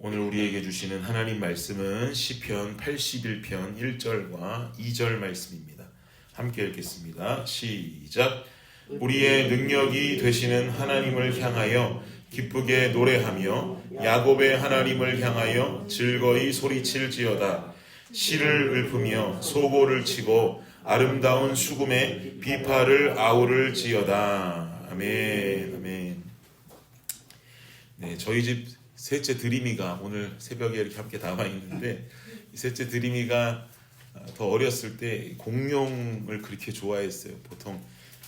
오늘 우리에게 주시는 하나님 말씀은 시편 81편 1절과 2절 말씀입니다. 함께 읽겠습니다. 시작. 우리의 능력이 되시는 하나님을 향하여 기쁘게 노래하며 야곱의 하나님을 향하여 즐거이 소리칠지어다. 시를 읊으며 소고를 치고 아름다운 수금에 비파를 아우를지어다. 아멘. 아멘. 네, 저희 집 셋째 드림이가 오늘 새벽에 이렇게 함께 나와 있는데, 이 셋째 드림이가 더 어렸을 때 공룡을 그렇게 좋아했어요. 보통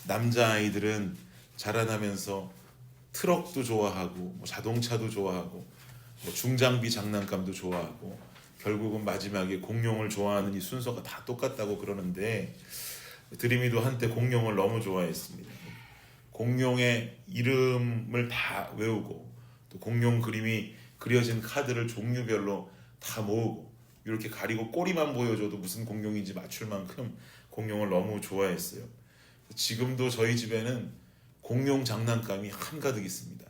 남자아이들은 자라나면서 트럭도 좋아하고 자동차도 좋아하고 중장비 장난감도 좋아하고 결국은 마지막에 공룡을 좋아하는 이 순서가 다 똑같다고 그러는데, 드림이도 한때 공룡을 너무 좋아했습니다. 공룡의 이름을 다 외우고 또 공룡 그림이 그려진 카드를 종류별로 다 모으고 이렇게 가리고 꼬리만 보여줘도 무슨 공룡인지 맞출 만큼 공룡을 너무 좋아했어요. 지금도 저희 집에는 공룡 장난감이 한가득 있습니다.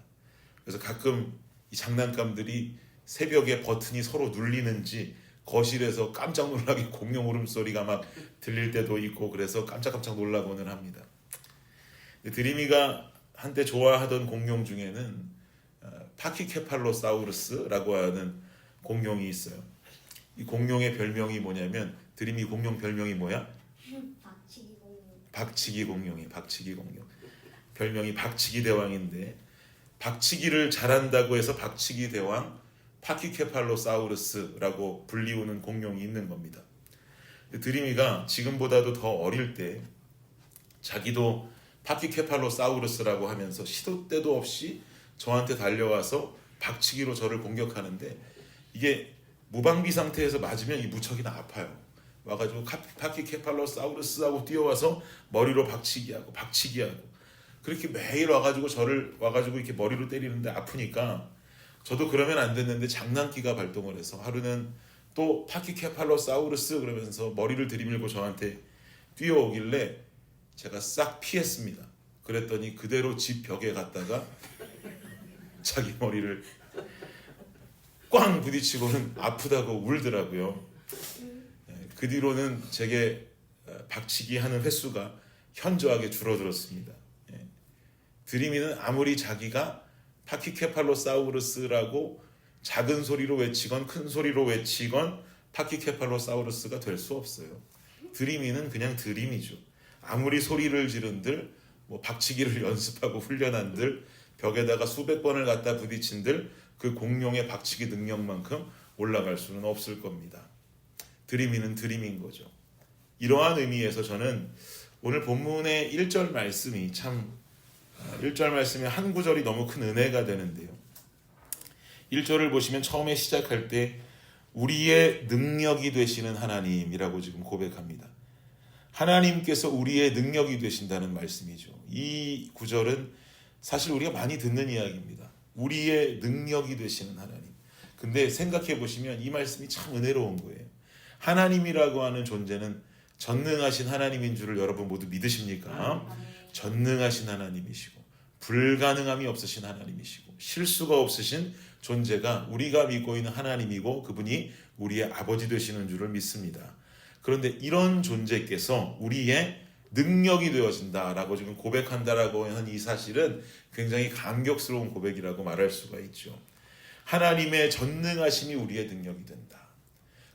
그래서 가끔 이 장난감들이 새벽에 버튼이 서로 눌리는지 거실에서 깜짝 놀라게 공룡 울음소리가 막 들릴 때도 있고, 그래서 깜짝깜짝 놀라고는 합니다. 드림이가 한때 좋아하던 공룡 중에는 파키케팔로사우루스라고 하는 공룡이 있어요. 이 공룡의 별명이 뭐냐면, 드림이 공룡 별명이 뭐야? 박치기 공룡이에요. 박치기 공룡. 별명이 박치기 대왕인데, 박치기를 잘한다고 해서 박치기 대왕 파키케팔로사우루스라고 불리우는 공룡이 있는 겁니다. 드림이가 지금보다도 더 어릴 때 자기도 파키케팔로사우루스라고 하면서 시도 때도 없이 저한테 달려와서 박치기로 저를 공격하는데, 이게 무방비 상태에서 맞으면 이 무척이나 아파요. 와가지고 파키케팔로사우루스하고 뛰어와서 머리로 박치기하고 그렇게 매일 와가지고 저를 이렇게 머리로 때리는데 아프니까, 저도 그러면 안 됐는데 장난기가 발동을 해서 하루는 또 파키케팔로사우루스 그러면서 머리를 들이밀고 저한테 뛰어오길래 제가 싹 피했습니다. 그랬더니 그대로 집 벽에 갔다가 자기 머리를 꽝 부딪히고는 아프다고 울더라고요. 그 뒤로는 제게 박치기 하는 횟수가 현저하게 줄어들었습니다. 드림이는 아무리 자기가 파키케팔로사우루스라고 작은 소리로 외치건 큰 소리로 외치건 파키케팔로사우루스가 될 수 없어요. 드림이는 그냥 드림이죠. 아무리 소리를 지른들, 박치기를 연습하고 훈련한들, 벽에다가 수백 번을 갖다 부딪힌들 그 공룡의 박치기 능력만큼 올라갈 수는 없을 겁니다. 드림이는 드림인 거죠. 이러한 의미에서 저는 오늘 본문의 1절 말씀이 1절 말씀의 한 구절이 너무 큰 은혜가 되는데요. 1절을 보시면 처음에 시작할 때 우리의 능력이 되시는 하나님이라고 지금 고백합니다. 하나님께서 우리의 능력이 되신다는 말씀이죠. 이 구절은 사실 우리가 많이 듣는 이야기입니다. 우리의 능력이 되시는 하나님. 근데 생각해 보시면 이 말씀이 참 은혜로운 거예요. 하나님이라고 하는 존재는 전능하신 하나님인 줄을 여러분 모두 믿으십니까? 전능하신 하나님이시고 불가능함이 없으신 하나님이시고 실수가 없으신 존재가 우리가 믿고 있는 하나님이고, 그분이 우리의 아버지 되시는 줄을 믿습니다. 그런데 이런 존재께서 우리의 능력이 되어진다라고 지금 고백한다라고 한 이 사실은 굉장히 감격스러운 고백이라고 말할 수가 있죠. 하나님의 전능하심이 우리의 능력이 된다.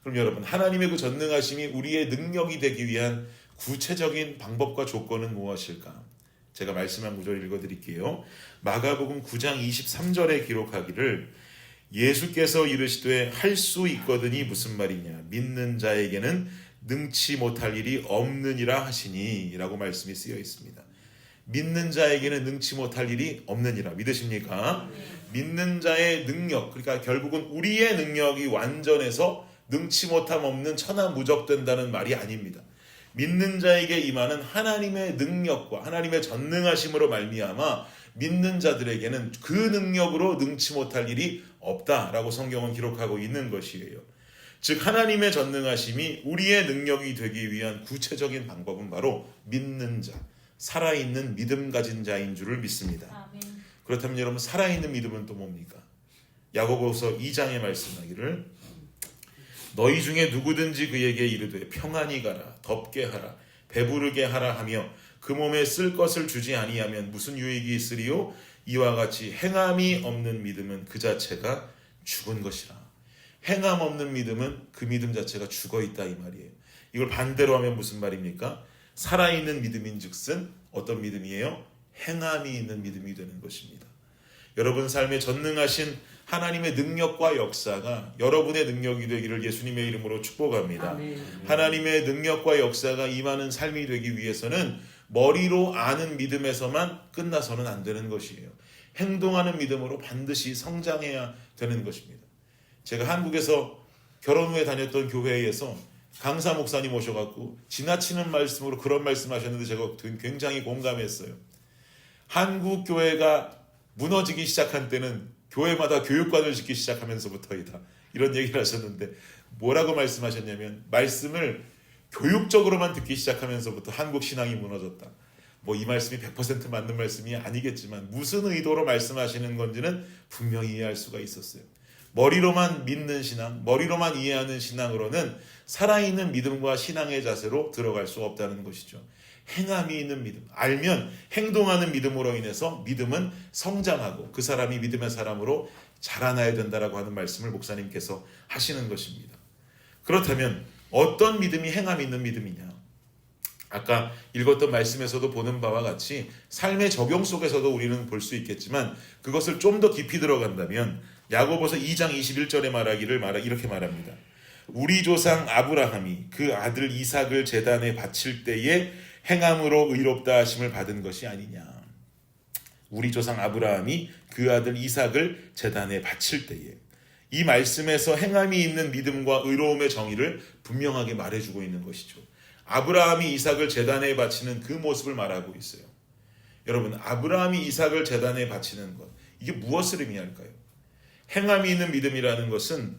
그럼 여러분, 하나님의 그 전능하심이 우리의 능력이 되기 위한 구체적인 방법과 조건은 무엇일까? 제가 말씀한 구절 읽어드릴게요. 마가복음 9장 23절에 기록하기를 예수께서 이르시되 할 수 있거든이 무슨 말이냐? 믿는 자에게는 능치 못할 일이 없느니라 하시니 라고 말씀이 쓰여 있습니다. 믿는 자에게는 능치 못할 일이 없느니라. 믿으십니까? 믿는 자의 능력, 그러니까 결국은 우리의 능력이 완전해서 능치 못함 없는 천하무적된다는 말이 아닙니다. 믿는 자에게 임하는 하나님의 능력과 하나님의 전능하심으로 말미암아 믿는 자들에게는 그 능력으로 능치 못할 일이 없다라고 성경은 기록하고 있는 것이에요. 즉 하나님의 전능하심이 우리의 능력이 되기 위한 구체적인 방법은 바로 믿는 자, 살아있는 믿음 가진 자인 줄을 믿습니다. 아멘. 그렇다면 여러분, 살아있는 믿음은 또 뭡니까? 야고보서 2장에 말씀하기를 너희 중에 누구든지 그에게 이르되 평안히 가라 덥게 하라 배부르게 하라 하며 그 몸에 쓸 것을 주지 아니하면 무슨 유익이 있으리요? 이와 같이 행함이 없는 믿음은 그 자체가 죽은 것이라. 행함 없는 믿음은 그 믿음 자체가 죽어 있다 이 말이에요. 이걸 반대로 하면 무슨 말입니까? 살아있는 믿음인즉슨 어떤 믿음이에요? 행함이 있는 믿음이 되는 것입니다. 여러분 삶에 전능하신 하나님의 능력과 역사가 여러분의 능력이 되기를 예수님의 이름으로 축복합니다. 아멘. 하나님의 능력과 역사가 임하는 삶이 되기 위해서는 머리로 아는 믿음에서만 끝나서는 안 되는 것이에요. 행동하는 믿음으로 반드시 성장해야 되는 것입니다. 제가 한국에서 결혼 후에 다녔던 교회에서 강사 목사님 오셔갖고 지나치는 말씀으로 그런 말씀하셨는데 제가 굉장히 공감했어요. 한국 교회가 무너지기 시작한 때는 교회마다 교육관을 짓기 시작하면서부터이다. 이런 얘기를 하셨는데 뭐라고 말씀하셨냐면 말씀을 교육적으로만 듣기 시작하면서부터 한국 신앙이 무너졌다. 뭐 이 말씀이 100% 맞는 말씀이 아니겠지만 무슨 의도로 말씀하시는 건지는 분명히 이해할 수가 있었어요. 머리로만 믿는 신앙, 머리로만 이해하는 신앙으로는 살아있는 믿음과 신앙의 자세로 들어갈 수 없다는 것이죠. 행함이 있는 믿음, 알면 행동하는 믿음으로 인해서 믿음은 성장하고 그 사람이 믿음의 사람으로 자라나야 된다라고 하는 말씀을 목사님께서 하시는 것입니다. 그렇다면 어떤 믿음이 행함 있는 믿음이냐? 아까 읽었던 말씀에서도 보는 바와 같이 삶의 적용 속에서도 우리는 볼 수 있겠지만 그것을 좀 더 깊이 들어간다면 야고보서 2장 21절에 말하기를 이렇게 말합니다. 우리 조상 아브라함이 그 아들 이삭을 제단에 바칠 때에 행함으로 의롭다 하심을 받은 것이 아니냐. 우리 조상 아브라함이 그 아들 이삭을 제단에 바칠 때에 이 말씀에서 행함이 있는 믿음과 의로움의 정의를 분명하게 말해주고 있는 것이죠. 아브라함이 이삭을 제단에 바치는 그 모습을 말하고 있어요. 여러분, 아브라함이 이삭을 제단에 바치는 것, 이게 무엇을 의미할까요? 행함이 있는 믿음이라는 것은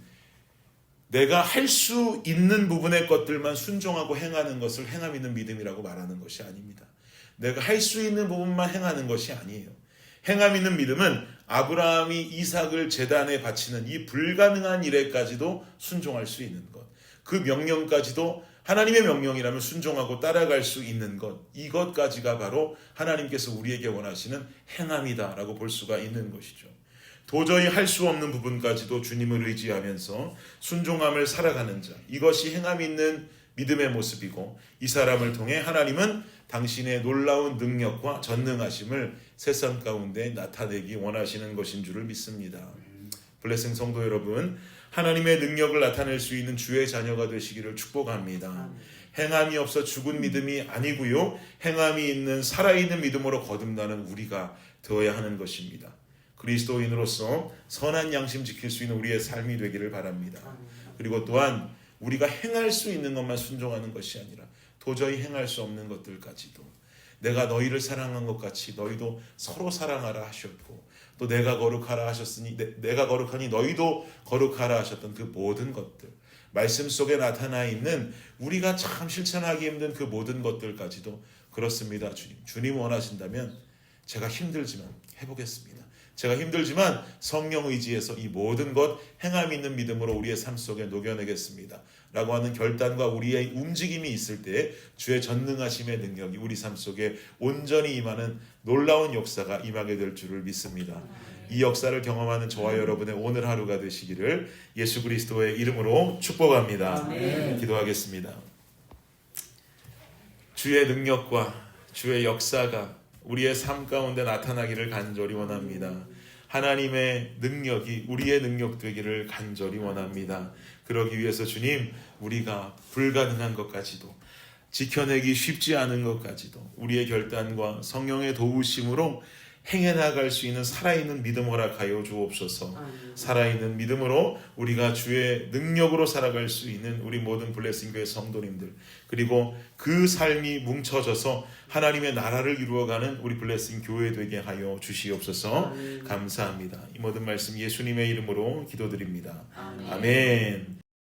내가 할 수 있는 부분의 것들만 순종하고 행하는 것을 행함 있는 믿음이라고 말하는 것이 아닙니다. 내가 할 수 있는 부분만 행하는 것이 아니에요. 행함 있는 믿음은 아브라함이 이삭을 제단에 바치는 이 불가능한 일에까지도 순종할 수 있는 것, 그 명령까지도 하나님의 명령이라면 순종하고 따라갈 수 있는 것, 이것까지가 바로 하나님께서 우리에게 원하시는 행함이다라고 볼 수가 있는 것이죠. 도저히 할 수 없는 부분까지도 주님을 의지하면서 순종함을 살아가는 자, 이것이 행함 있는 믿음의 모습이고 이 사람을 통해 하나님은 당신의 놀라운 능력과 전능하심을 세상 가운데 나타내기 원하시는 것인 줄을 믿습니다. 블레싱 성도 여러분, 하나님의 능력을 나타낼 수 있는 주의 자녀가 되시기를 축복합니다. 행함이 없어 죽은 믿음이 아니고요, 행함이 있는 살아있는 믿음으로 거듭나는 우리가 되어야 하는 것입니다. 그리스도인으로서 선한 양심 지킬 수 있는 우리의 삶이 되기를 바랍니다. 그리고 또한 우리가 행할 수 있는 것만 순종하는 것이 아니라 도저히 행할 수 없는 것들까지도 내가 너희를 사랑한 것 같이 너희도 서로 사랑하라 하셨고 또 내가 거룩하라 하셨으니 내가 거룩하니 너희도 거룩하라 하셨던 그 모든 것들, 말씀 속에 나타나 있는 우리가 참 실천하기 힘든 그 모든 것들까지도 그렇습니다. 주님 원하신다면 제가 힘들지만 해보겠습니다. 제가 힘들지만 성령 의지에서 이 모든 것 행함 있는 믿음으로 우리의 삶 속에 녹여내겠습니다 라고 하는 결단과 우리의 움직임이 있을 때 주의 전능하심의 능력이 우리 삶 속에 온전히 임하는 놀라운 역사가 임하게 될 줄을 믿습니다. 이 역사를 경험하는 저와 여러분의 오늘 하루가 되시기를 예수 그리스도의 이름으로 축복합니다. 아멘. 기도하겠습니다. 주의 능력과 주의 역사가 우리의 삶 가운데 나타나기를 간절히 원합니다. 하나님의 능력이 우리의 능력 되기를 간절히 원합니다. 그러기 위해서 주님, 우리가 불가능한 것까지도 지켜내기 쉽지 않은 것까지도 우리의 결단과 성령의 도우심으로 행해 나갈 수 있는 살아있는 믿음 허락하여 주옵소서. 살아있는 믿음으로 우리가 주의 능력으로 살아갈 수 있는 우리 모든 블레싱교회 성도님들, 그리고 그 삶이 뭉쳐져서 하나님의 나라를 이루어가는 우리 블레싱 교회 되게 하여 주시옵소서. 감사합니다. 이 모든 말씀 예수님의 이름으로 기도드립니다. 아멘.